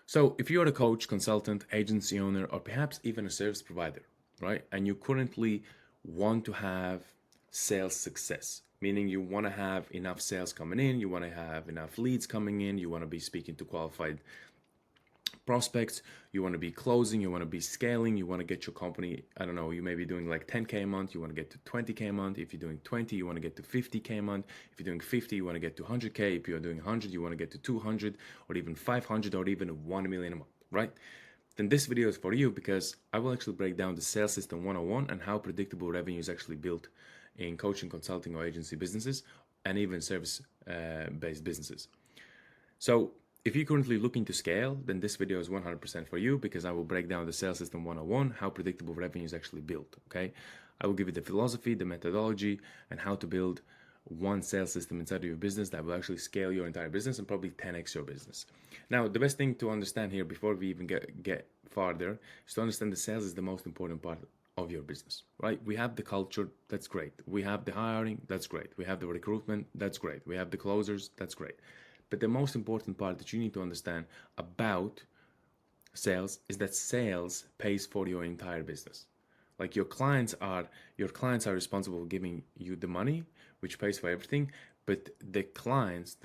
So if you're a coach, consultant, agency owner, or perhaps even a service provider, right? And you currently want to have sales success, meaning you want to have enough sales coming in, you want to have enough leads coming in, you want to be speaking to qualified prospects, you want to be closing, you want to be scaling, you want to get your company, I don't know, you may be doing like 10K a month, you want to get to 20K a month. If you're doing 20, you want to get to 50K a month. If you're doing 50, you want to get to 100K. If you're doing 100, you want to get to 200 or even 500 or even 1 million a month, right? Then this video is for you because I will actually break down the sales system 101 and how predictable revenue is actually built in coaching, consulting, or agency businesses and even service based businesses. So if you're currently looking to scale, then this video is 100% for you because I will break down the sales system 101, how predictable revenue is actually built, okay? I will give you the philosophy, the methodology, and how to build one sales system inside of your business that will actually scale your entire business and probably 10x your business. Now, the best thing to understand here before we even get farther is to understand the sales is the most important part of your business, right? We have the culture, that's great. We have the hiring, that's great. We have the recruitment, that's great. We have the closers, that's great. But the most important part that you need to understand about sales is that sales pays for your entire business. Like your clients are responsible for giving you the money, which pays for everything. But the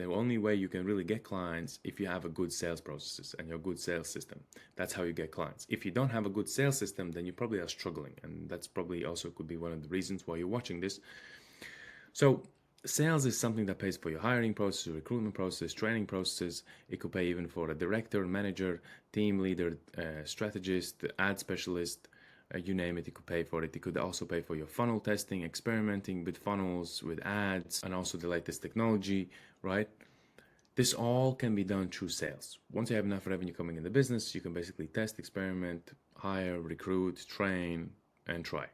only way you can really get clients if you have a good sales processes and your good sales system. That's how you get clients. If you don't have a good sales system, then you probably are struggling. And that's probably also could be one of the reasons why you're watching this. So sales is something that pays for your hiring process, recruitment process, training processes. It could pay even for a director, manager, team leader, strategist, ad specialist, you name it, it could pay for it. It could also pay for your funnel testing, experimenting with funnels, with ads, and also the latest technology, right? This all can be done through sales. Once you have enough revenue coming in the business, you can basically test, experiment, hire, recruit, train, and try.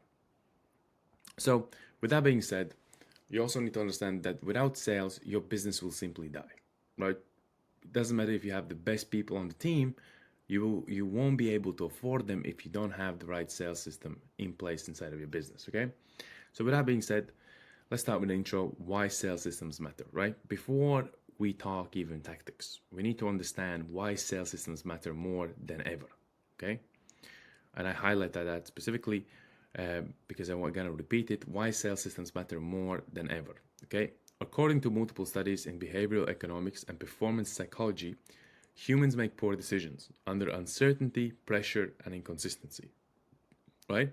So with that being said, you also need to understand that without sales, your business will simply die, right? It doesn't matter if you have the best people on the team, you won't be able to afford them if you don't have the right sales system in place inside of your business, okay? So with that being said, let's start with the intro, why sales systems matter, right? Before we talk even tactics, we need to understand why sales systems matter more than ever, okay? And I highlight that specifically because I'm going to repeat it, why sales systems matter more than ever, okay? According to multiple studies in behavioral economics and performance psychology, humans make poor decisions under uncertainty, pressure, and inconsistency, right?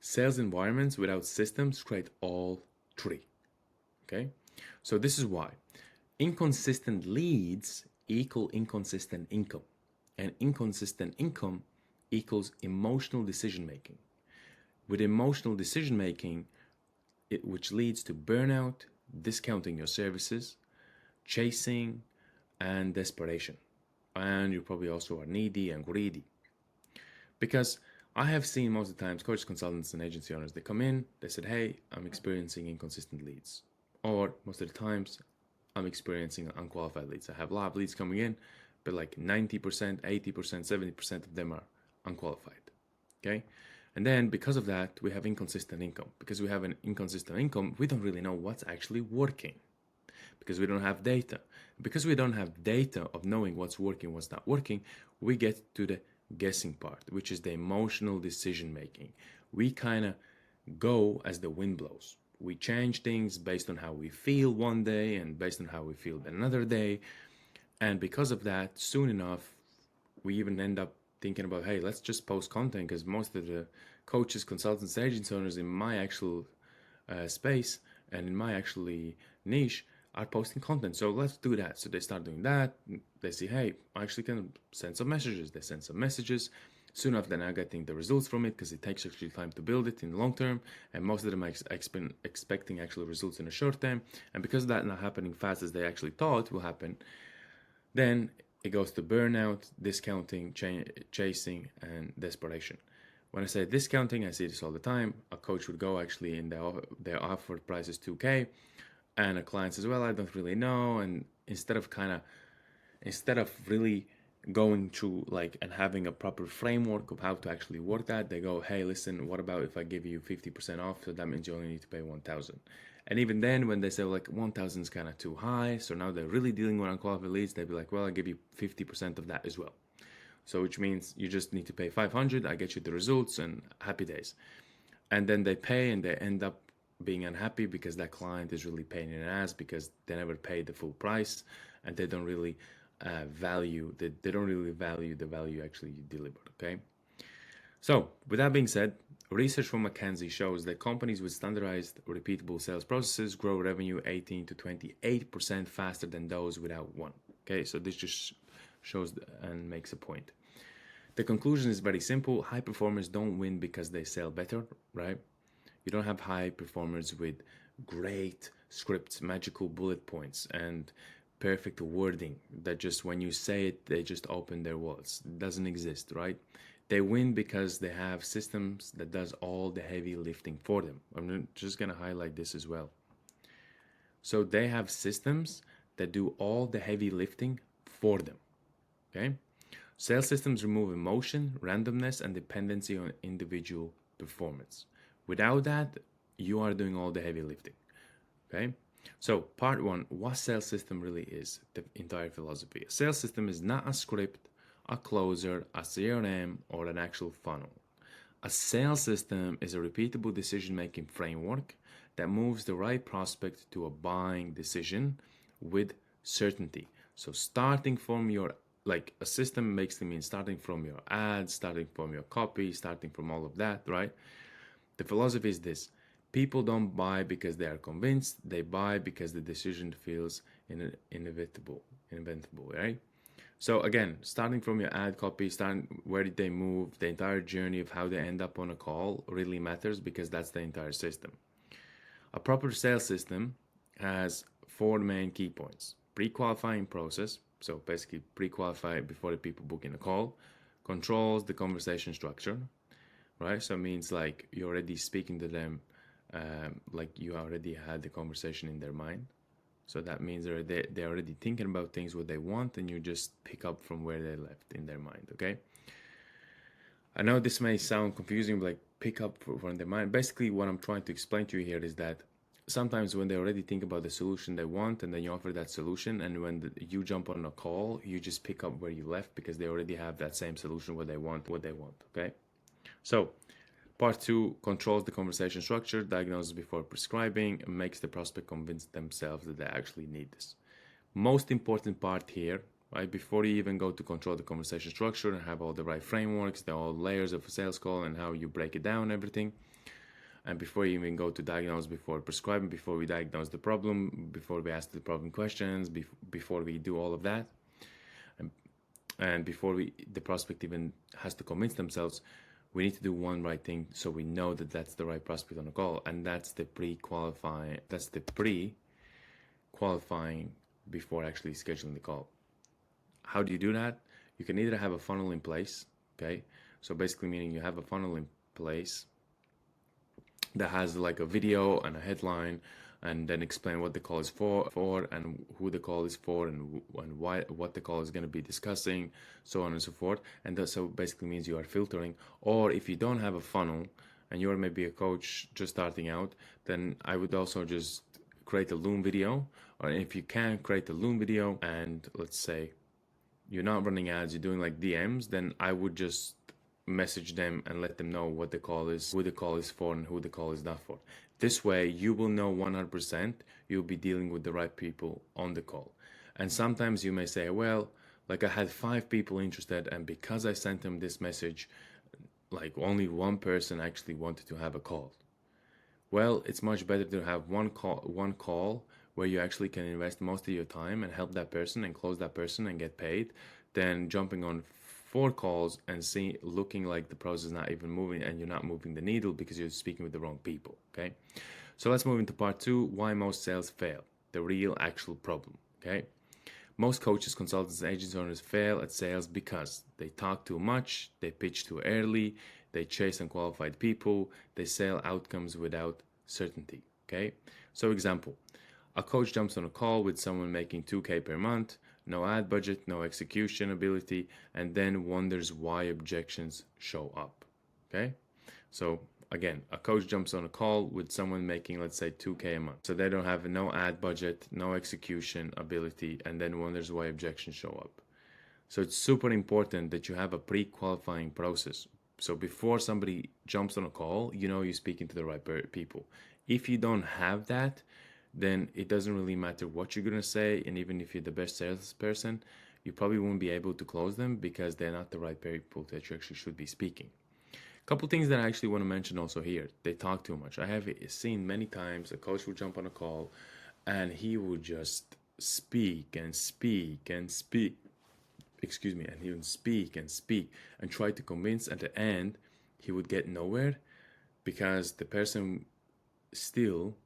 Sales environments without systems create all three, okay? So this is why. Inconsistent leads equal inconsistent income, and inconsistent income equals emotional decision making. With emotional decision making, which leads to burnout, discounting your services, chasing, and desperation. And you probably also are needy and greedy. Because I have seen most of the times coaches, consultants, and agency owners, they come in, they said, hey, I'm experiencing inconsistent leads. Or most of the times, I'm experiencing unqualified leads. I have a lot of leads coming in, but like 90%, 80%, 70% of them are unqualified. Okay? And then because of that, we have inconsistent income. Because we have an inconsistent income, we don't really know what's actually working. Because we don't have data. Because we don't have data of knowing what's working, what's not working, we get to the guessing part, which is the emotional decision making. We kind of go as the wind blows. We change things based on how we feel one day and based on how we feel another day. And because of that, soon enough, we even end up thinking about, hey, let's just post content, because most of the coaches, consultants, agency owners in my actual space and in my actually niche are posting content. So let's do that. So they start doing that. They see, hey, I actually can send some messages. They send some messages. Soon enough, they're now getting the results from it because it takes actually time to build it in the long term. And most of them are expecting actual results in a short term. And because that not happening fast as they actually thought will happen, then it goes to burnout, discounting, chasing, and desperation. When I say discounting, I see this all the time. A coach would go actually in their offered price is 2K, and a client says, well, I don't really know. And instead of really going through and having a proper framework of how to actually work that, they go, hey, listen, what about if I give you 50% off? So that means you only need to pay 1,000. And even then, when they say 1,000 is kind of too high, so now they're really dealing with unqualified leads, they'd be like, well, I'll give you 50% of that as well. So which means you just need to pay 500, I get you the results and happy days. And then they pay and they end up being unhappy because that client is really paying in an ass because they never paid the full price and they don't really they don't really value the value actually you delivered, okay? So, with that being said, research from McKinsey shows that companies with standardized, repeatable sales processes grow revenue 18 to 28% faster than those without one. Okay, so this just shows and makes a point. The conclusion is very simple. High performers don't win because they sell better, right? You don't have high performers with great scripts, magical bullet points, and perfect wording that just when you say it, they just open their wallets. It doesn't exist, right? They win because they have systems that does all the heavy lifting for them. I'm just going to highlight this as well. So they have systems that do all the heavy lifting for them, okay? Sales systems remove emotion, randomness, and dependency on individual performance. Without that, you are doing all the heavy lifting, okay? So part one, what sales system really is, the entire philosophy. A sales system is not a script, a closer, a CRM, or an actual funnel. A sales system is a repeatable decision-making framework that moves the right prospect to a buying decision with certainty. So starting from your, like a system makes them mean starting from your ads, starting from your copy, starting from all of that, right? The philosophy is this. People don't buy because they are convinced. They buy because the decision feels inevitable, right? So again, starting from your ad copy, starting where did they move, the entire journey of how they end up on a call really matters because that's the entire system. A proper sales system has 4 main key points. Pre-qualifying process, so basically pre-qualify before the people book in a call. Controls the conversation structure, right? So it means like you're already speaking to them, like you already had the conversation in their mind. So that means they're already thinking about things, what they want, and you just pick up from where they left in their mind, okay? I know this may sound confusing, but like pick up from their mind. Basically, what I'm trying to explain to you here is that sometimes when they already think about the solution they want, and then you offer that solution, and when you jump on a call, you just pick up where you left because they already have that same solution, what they want, okay? So part 2 controls the conversation structure, diagnoses before prescribing, and makes the prospect convince themselves that they actually need this. Most important part here, right, before you even go to control the conversation structure and have all the right frameworks, the all layers of a sales call and how you break it down, everything, and before you even go to diagnose before prescribing, before we diagnose the problem, before we ask the problem questions, before we do all of that, and before the prospect even has to convince themselves, we need to do one right thing so we know that that's the right prospect on the call, and that's the pre-qualifying. That's the pre-qualifying before actually scheduling the call. How do you do that? You can either have a funnel in place, okay? So basically meaning you have a funnel in place that has like a video and a headline, and then explain what the call is for and who the call is for and why, what the call is going to be discussing, so on and so forth. And that so basically means you are filtering. Or if you don't have a funnel and you're maybe a coach just starting out, then I would also just create a Loom video. Or if you can create a Loom video and let's say you're not running ads, you're doing like DMs, then I would just message them and let them know what the call is, who the call is for, and who the call is not for. This way, you will know 100% you'll be dealing with the right people on the call. And sometimes you may say, well, like I had 5 people interested, and because I sent them this message, like only one person actually wanted to have a call. Well, it's much better to have one call where you actually can invest most of your time and help that person and close that person and get paid, than jumping on 4 calls and looking like the process is not even moving and you're not moving the needle because you're speaking with the wrong people, okay? So let's move into part 2, why most sales fail, the real actual problem, okay? Most coaches, consultants, and agency owners fail at sales because they talk too much, they pitch too early, they chase unqualified people, they sell outcomes without certainty, okay? So example, a coach jumps on a call with someone making $2,000 per month, no ad budget, no execution ability, and then wonders why objections show up, okay? So again, a coach jumps on a call with someone making, let's say, $2,000 a month. So they don't have no ad budget, no execution ability, and then wonders why objections show up. So it's super important that you have a pre-qualifying process. So before somebody jumps on a call, you know you're speaking to the right people. If you don't have that, then it doesn't really matter what you're gonna say, and even if you're the best salesperson, you probably won't be able to close them because they're not the right people that you actually should be speaking. Couple things that I actually want to mention also here. They talk too much. I have seen many times a coach would jump on a call and he would just speak and speak and speak. Excuse me, and he would speak and speak and try to convince. At the end, he would get nowhere because the person still,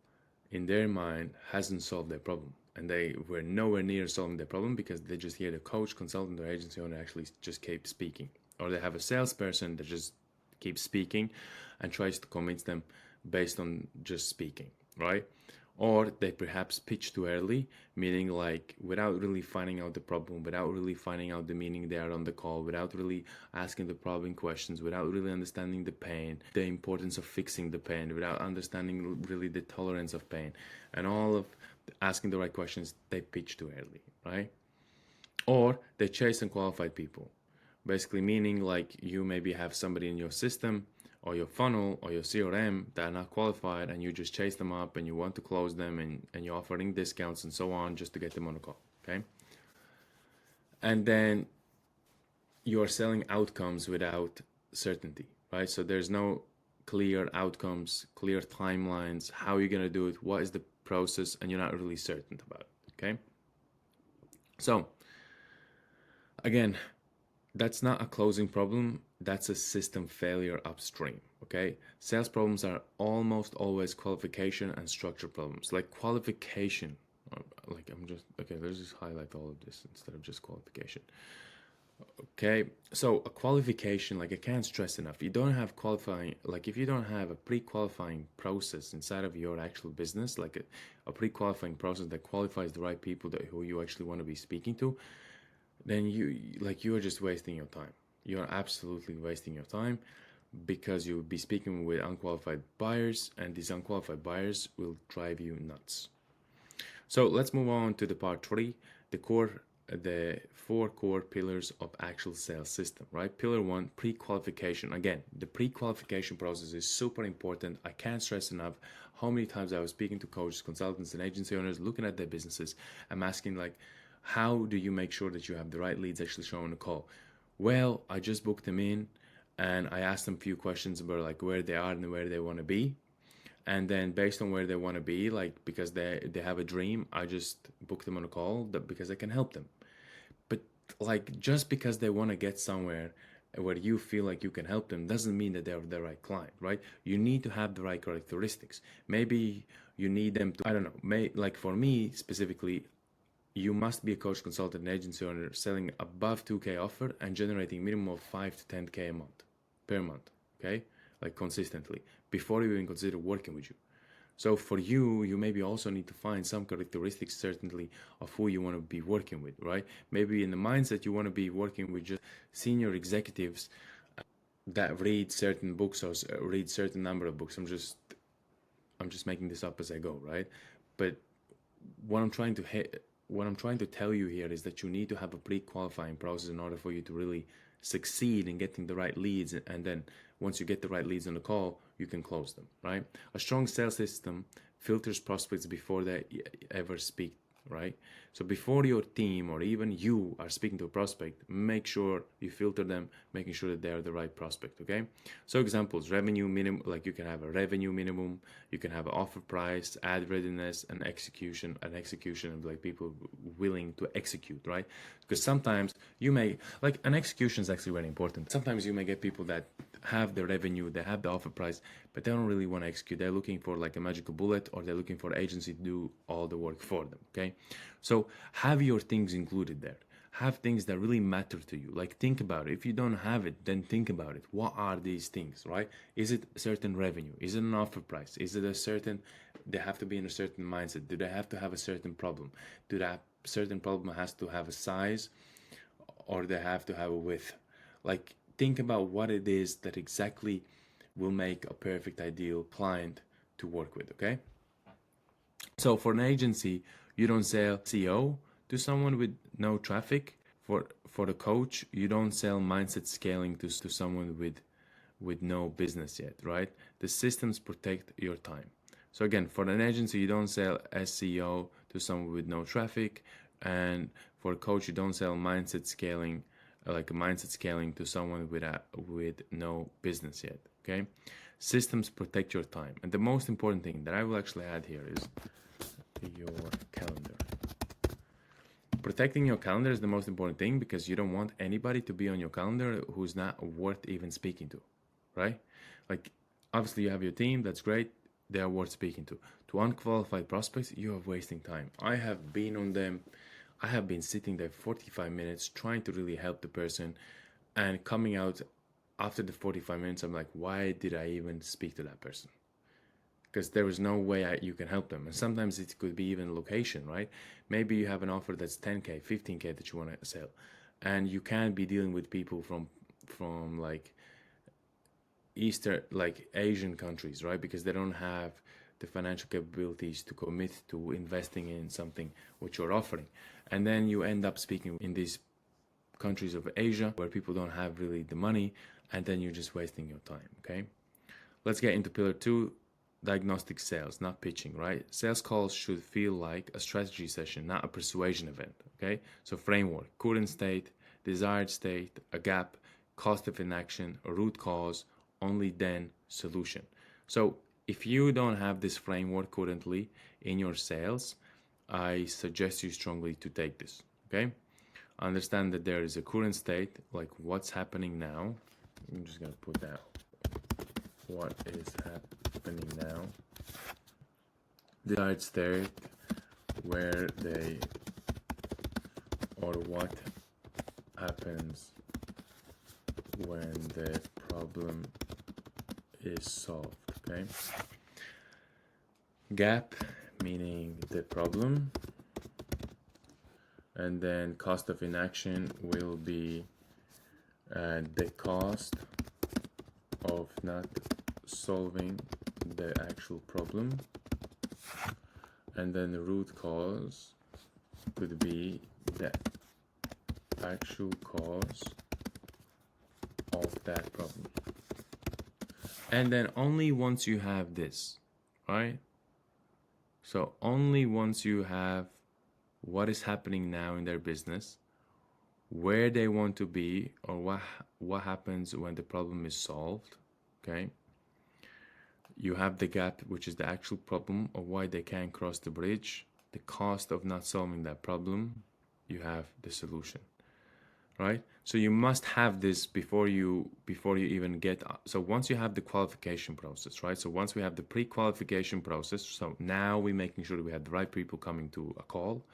in their mind, hasn't solved their problem. And they were nowhere near solving their problem because they just hear the coach, consultant, or agency owner actually just keep speaking. Or they have a salesperson that just keeps speaking and tries to convince them based on just speaking, right? Or they perhaps pitch too early, meaning like without really finding out the problem, without really finding out the meaning they are on the call, without really asking the probing questions, without really understanding the pain, the importance of fixing the pain, without understanding really the tolerance of pain, and all of asking the right questions, they pitch too early, right? Or they chase unqualified people. Basically meaning like you maybe have somebody in your system or your funnel or your CRM that are not qualified, and you just chase them up and you want to close them, and you're offering discounts and so on just to get them on a call, okay? And then you're selling outcomes without certainty, right? So there's no clear outcomes, clear timelines, how you're going to do it, what is the process, and you're not really certain about it, okay? So again, that's not a closing problem, that's a system failure upstream, okay? Sales problems are almost always qualification and structure problems. Like qualification, like I'm just, okay, let's just highlight all of this instead of just qualification. Okay, so a qualification, like I can't stress enough, you don't have qualifying, like if you don't have a pre-qualifying process inside of your actual business, like a pre-qualifying process that qualifies the right people that who you actually want to be speaking to, then you're just wasting your time. You're absolutely wasting your time because you'll be speaking with unqualified buyers, and these unqualified buyers will drive you nuts. So let's move on to the part 3, the 4 core pillars of actual sales system, right? Pillar 1, pre-qualification. Again, the pre-qualification process is super important. I can't stress enough how many times I was speaking to coaches, consultants, and agency owners, looking at their businesses. I'm asking like, how do you make sure that you have the right leads actually shown on the call? Well, I just booked them in and I asked them a few questions about like where they are and where they want to be. And then based on where they want to be, like because they have a dream, I just book them on a call because I can help them. But like just because they want to get somewhere where you feel like you can help them doesn't mean that they're the right client, right? You need to have the right characteristics. Maybe you need them to, I don't know, like for me specifically, you must be a coach, consultant, and agency owner selling above 2K offer and generating minimum of 5 to 10K a month, per month, okay? Like consistently, before you even consider working with you. So for you, you maybe also need to find some characteristics certainly of who you want to be working with, right? Maybe in the mindset you want to be working with just senior executives that read certain books or read certain number of books. I'm just making this up as I go, right? But what I'm trying to tell you here is that you need to have a pre-qualifying process in order for you to really succeed in getting the right leads, and then once you get the right leads on the call, you can close them, right? A strong sales system filters prospects before they ever speak, right? So before your team or even you are speaking to a prospect, make sure you filter them, making sure that they are the right prospect, okay? So examples, revenue minimum, like you can have a revenue minimum, you can have an offer price, ad readiness, and execution of like people willing to execute, right? Because sometimes you may, like an execution is actually very important. Sometimes you may get people that have the revenue, they have the offer price, but they don't really want to execute. They're looking for like a magical bullet, or they're looking for an agency to do all the work for them, okay? So have your things included there. Have things that really matter to you. Like think about it. If you don't have it, then think about it. What are these things, right? Is it a certain revenue? Is it an offer price? Is it a certain, they have to be in a certain mindset? Do they have to have a certain problem? Do that certain problem has to have a size, or they have to have a width? Like think about what it is that exactly will make a perfect ideal client to work with, okay? So for an agency, you don't sell SEO to someone with no traffic. For the coach, you don't sell mindset scaling to someone with no business yet, right? The systems protect your time. So again, for an agency, you don't sell SEO to someone with no traffic, and for a coach, you don't sell mindset scaling, like a mindset scaling to someone with no business yet. Okay, systems protect your time, and the most important thing that I will actually add here is your calendar. Protecting your calendar is the most important thing because you don't want anybody to be on your calendar who's not worth even speaking to, right? Like, obviously you have your team, that's great, they are worth speaking to. To unqualified prospects, you are wasting time. I have been on them, I have been sitting there 45 minutes trying to really help the person, and coming out after the 45 minutes, I'm like, why did I even speak to that person? Because there is no way you can help them. And sometimes it could be even location, right? Maybe you have an offer that's 10K, 15K that you want to sell, and you can't be dealing with people from like Asian countries, right? Because they don't have the financial capabilities to commit to investing in something which you're offering. And then you end up speaking in these countries of Asia where people don't have really the money, and then you're just wasting your time, okay? Let's get into pillar 2, diagnostic sales, not pitching, right? Sales calls should feel like a strategy session, not a persuasion event, okay? So framework, current state, desired state, a gap, cost of inaction, a root cause, only then solution. So if you don't have this framework currently in your sales, I suggest you strongly to take this, okay? Understand that there is a current state, like what's happening now. I'm just gonna put that. What is happening now? Desired state, where they or what happens when the problem is solved, okay? Gap, meaning the problem, and then cost of inaction will be the cost of not solving the actual problem, and then the root cause could be the actual cause of that problem. And then only once you have this, right? So only once you have what is happening now in their business, where they want to be, or what happens when the problem is solved, okay? You have the gap, which is the actual problem of why they can't cross the bridge, the cost of not solving that problem, you have the solution, right? So you must have this before you even get. So once you have the qualification process, right? So once we have the pre-qualification process, so now we're making sure that we have the right people coming to a call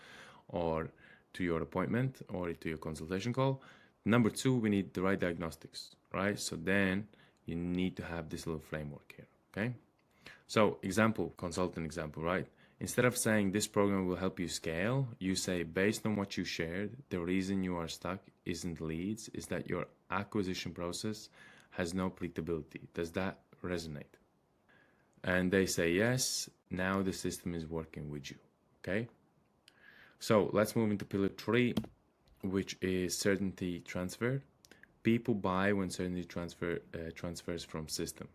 or to your appointment or to your consultation call. Number 2, we need the right diagnostics, right? So then you need to have this little framework here, okay? So consultant example, right? Instead of saying this program will help you scale, you say based on what you shared, the reason you are stuck isn't leads, is that your acquisition process has no predictability. Does that resonate? And they say yes, now the system is working with you, okay? So let's move into pillar 3, which is certainty transfer. People buy when certainty transfers from system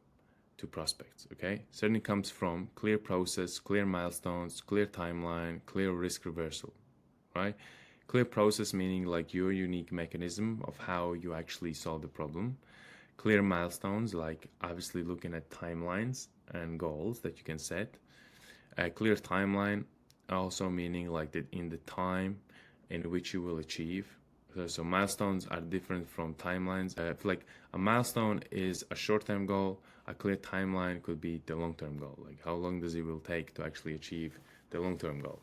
to prospects, okay? Certainty comes from clear process, clear milestones, clear timeline, clear risk reversal, right? Clear process meaning like your unique mechanism of how you actually solve the problem. Clear milestones, like obviously looking at timelines and goals that you can set. A clear timeline also meaning like that in the time in which you will achieve. So milestones are different from timelines. Like a milestone is a short-term goal, a clear timeline could be the long-term goal, like how long does it will take to actually achieve the long-term goal.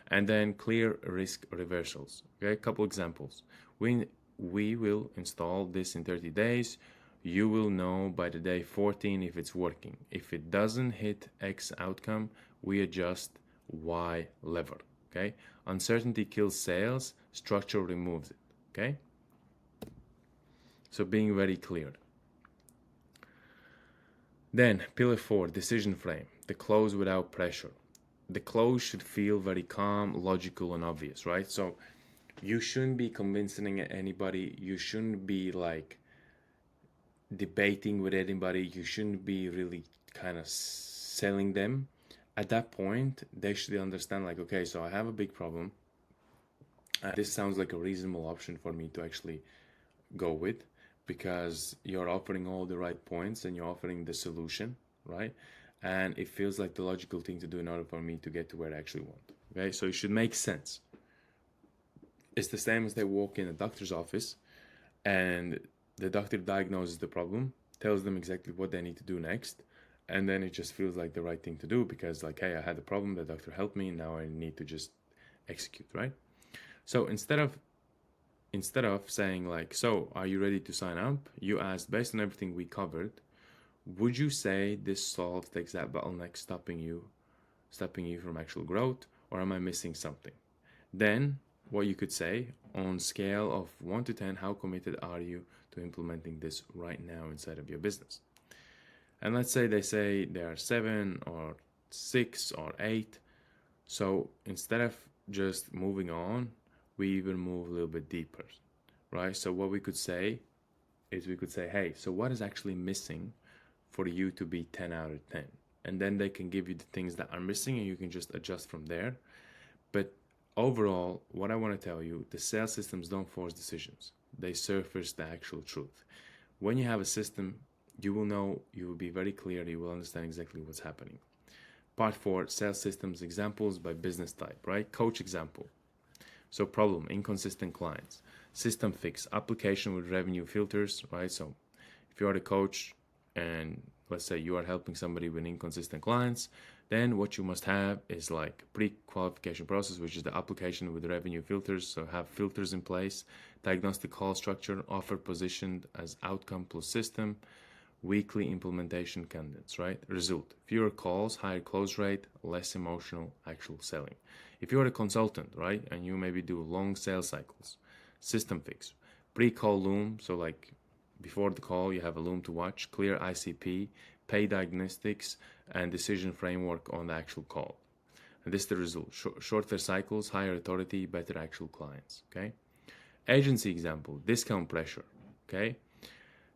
And then clear risk reversals. Okay, a couple examples. We will install this in 30 days. You will know by the day 14 if it's working. If it doesn't hit X outcome, we adjust Y lever. Okay, uncertainty kills sales, structure removes it. Okay, so being very clear. Then pillar 4, decision frame, the close without pressure. The close should feel very calm, logical, and obvious, right? So You shouldn't be convincing anybody. You shouldn't be like debating with anybody. You shouldn't be really kind of selling them. At that point, they should understand like, okay, so I have a big problem. This sounds like a reasonable option for me to actually go with, because you're offering all the right points and you're offering the solution, right? And it feels like the logical thing to do in order for me to get to where I actually want. Okay, so it should make sense. It's the same as they walk in a doctor's office and the doctor diagnoses the problem, tells them exactly what they need to do next, and then it just feels like the right thing to do because, like, hey, I had a problem, the doctor helped me, now I need to just execute, right? So instead of saying like, so are you ready to sign up, you asked, based on everything we covered, would you say this solves the exact bottleneck stopping you from actual growth, or am I missing something? Then what you could say, on scale of 1 to 10, how committed are you to implementing this right now inside of your business? And let's say they say they are 7 or 6 or 8. So instead of just moving on, we even move a little bit deeper, right? So what we could say is, we could say, hey, so what is actually missing for you to be 10 out of 10? And then they can give you the things that are missing and you can just adjust from there. But overall, what I want to tell you, the sales systems don't force decisions. They surface the actual truth. When you have a system, you will know, you will be very clear, you will understand exactly what's happening. Part 4, sales systems examples by business type, right? Coach example. So problem, inconsistent clients. System fix, application with revenue filters, right? So if you're a coach and let's say you are helping somebody with inconsistent clients, then what you must have is like pre-qualification process, which is the application with revenue filters. So have filters in place, diagnostic call structure, offer positioned as outcome plus system, weekly implementation candidates, right? Result, fewer calls, higher close rate, less emotional actual selling. If you're a consultant, right, and you maybe do long sales cycles, system fix, pre-call loom, so like before the call you have a loom to watch, clear ICP, pay diagnostics, and decision framework on the actual call. And this is the result, shorter cycles, higher authority, better actual clients, okay? Agency example, discount pressure, okay?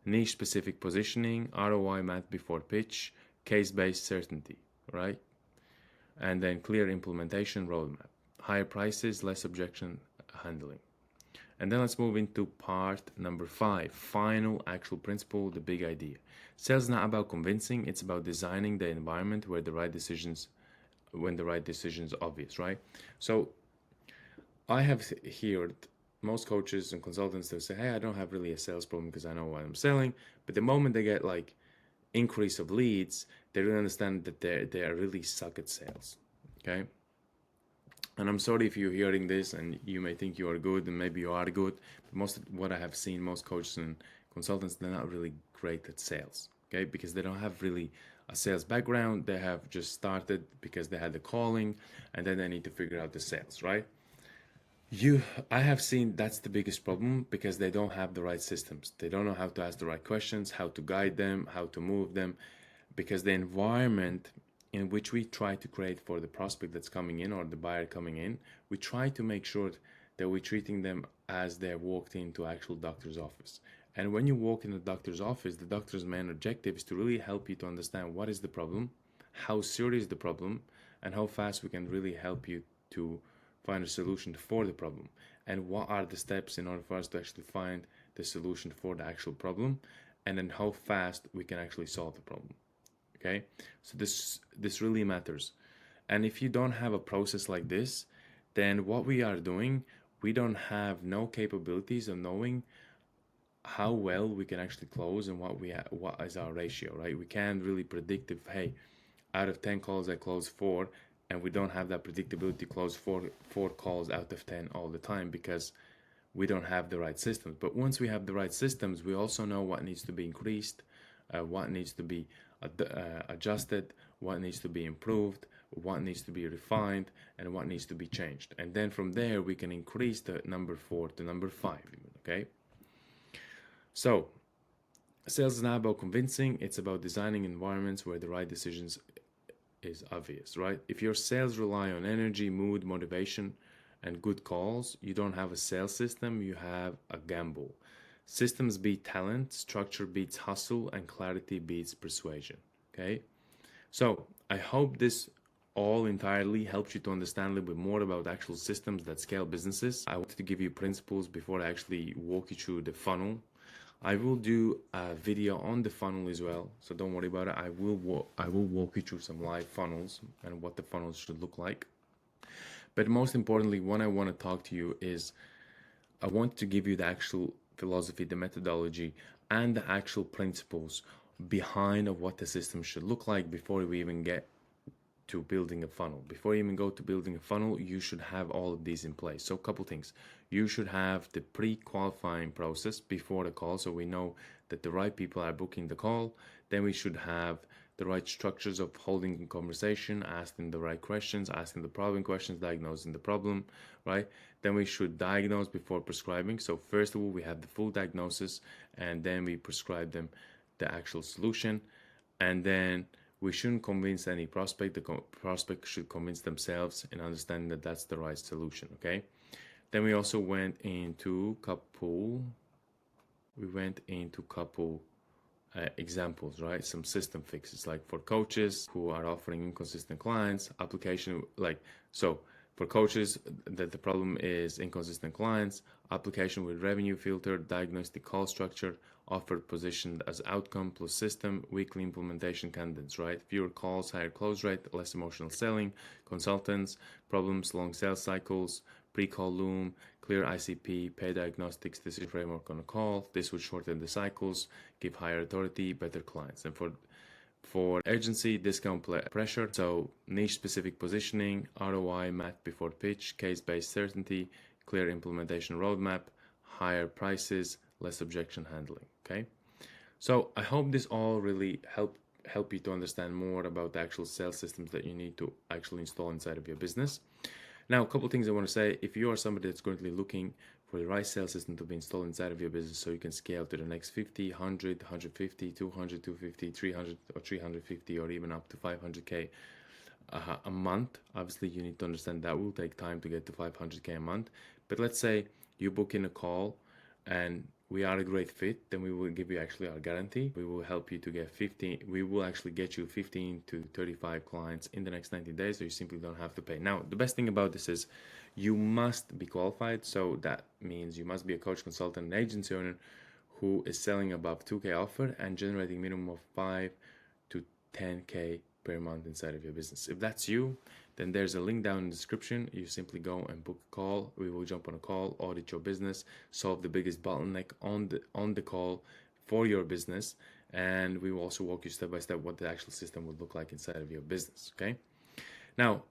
Niche specific positioning, ROI math before pitch, case-based certainty, right? And then clear implementation roadmap, higher prices, less objection handling. And then let's move into part number 5, final actual principle, the big idea. Sales is not about convincing, it's about designing the environment where the right decisions, when the right decision is obvious, right? So I have heard most coaches and consultants, they'll say, hey, I don't have really a sales problem because I know what I'm selling. But the moment they get like increase of leads, they don't understand that they are really suck at sales, okay? And I'm sorry if you're hearing this and you may think you are good, and maybe you are good, but most of what I have seen, most coaches and consultants, they're not really great at sales, okay? Because they don't have really a sales background. They have just started because they had the calling, and then they need to figure out the sales, right? I have seen that's the biggest problem, because they don't have the right systems. They don't know how to ask the right questions, how to guide them, how to move them, because the environment in which we try to create for the prospect that's coming in, or the buyer coming in, we try to make sure that we're treating them as they walked into actual doctor's office. And when you walk in the doctor's office, the doctor's main objective is to really help you to understand what is the problem, how serious the problem, and how fast we can really help you to find a solution for the problem, and what are the steps in order for us to actually find the solution for the actual problem, and then how fast we can actually solve the problem. Okay, so this really matters. And if you don't have a process like this, then what we are doing, we don't have no capabilities of knowing how well we can actually close, and what is our ratio, right? We can't really predict if, hey, out of 10 calls I close 4, and we don't have that predictability to close four calls out of 10 all the time, because we don't have the right systems. But once we have the right systems, we also know what needs to be increased, what needs to be adjusted, what needs to be improved, what needs to be refined, and what needs to be changed. And then from there, we can increase the number 4 to number 5, okay? So, sales is not about convincing, it's about designing environments where the right decisions is obvious, right? If your sales rely on energy, mood, motivation, and good calls, you don't have a sales system, you have a gamble. Systems beat talent, structure beats hustle, and clarity beats persuasion. Okay? So I hope this all entirely helps you to understand a little bit more about actual systems that scale businesses. I wanted to give you principles before I actually walk you through the funnel. I will do a video on the funnel as well, so don't worry about it. I will walk you through some live funnels and what the funnels should look like. But most importantly, what I want to talk to you is I want to give you the actual philosophy, the methodology, and the actual principles behind of what the system should look like before we even get to building a funnel. Before you even go to building a funnel, you should have all of these in place. So a couple things. You should have the pre-qualifying process before the call, so we know that the right people are booking the call. Then we should have the right structures of holding a conversation, asking the right questions, asking the problem questions, diagnosing the problem, right? Then we should diagnose before prescribing. So first of all, we have the full diagnosis, and then we prescribe them the actual solution. And then we shouldn't convince any prospect. The prospect should convince themselves and understand that that's the right solution, okay? Then we also went into couple examples, right? Some system fixes, like for coaches who are offering inconsistent clients, application, like, so for coaches that the problem is inconsistent clients, application with revenue filter, diagnostic call structure, offered positioned as outcome plus system, weekly implementation candidates, right? Fewer calls, higher close rate, less emotional selling, consultants, problems, long sales cycles, pre-call loom, clear ICP, pay diagnostics, decision framework on a call. This would shorten the cycles, give higher authority, better clients. And for agency, discount pressure, so niche specific positioning, ROI, math before pitch, case-based certainty, clear implementation roadmap, higher prices, less objection handling, okay? So I hope this all really help you to understand more about the actual sales systems that you need to actually install inside of your business. Now, a couple of things I want to say. If you are somebody that's currently looking for the right sales system to be installed inside of your business so you can scale to the next 50, 100, 150, 200, 250, 300, or 350, or even up to 500K a month, obviously you need to understand that will take time to get to 500K a month. But let's say you book in a call and we are a great fit, then we will give you actually our guarantee. We will help you to get 15, we will actually get you 15 to 35 clients in the next 90 days, so you simply don't have to pay. Now, the best thing about this is you must be qualified, so that means you must be a coach, consultant, and agency owner who is selling above 2K offer and generating minimum of 5 to 10K per month inside of your business. If that's you, then there's a link down in the description. You simply go and book a call. We will jump on a call, audit your business, solve the biggest bottleneck on the call for your business, and we will also walk you step by step what the actual system would look like inside of your business, okay? Now,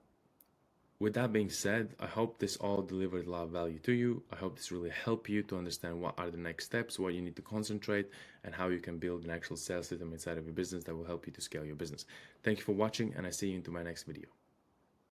with that being said, I hope this all delivered a lot of value to you. I hope this really helped you to understand what are the next steps, what you need to concentrate, and how you can build an actual sales system inside of your business that will help you to scale your business. Thank you for watching, and I see you into my next video.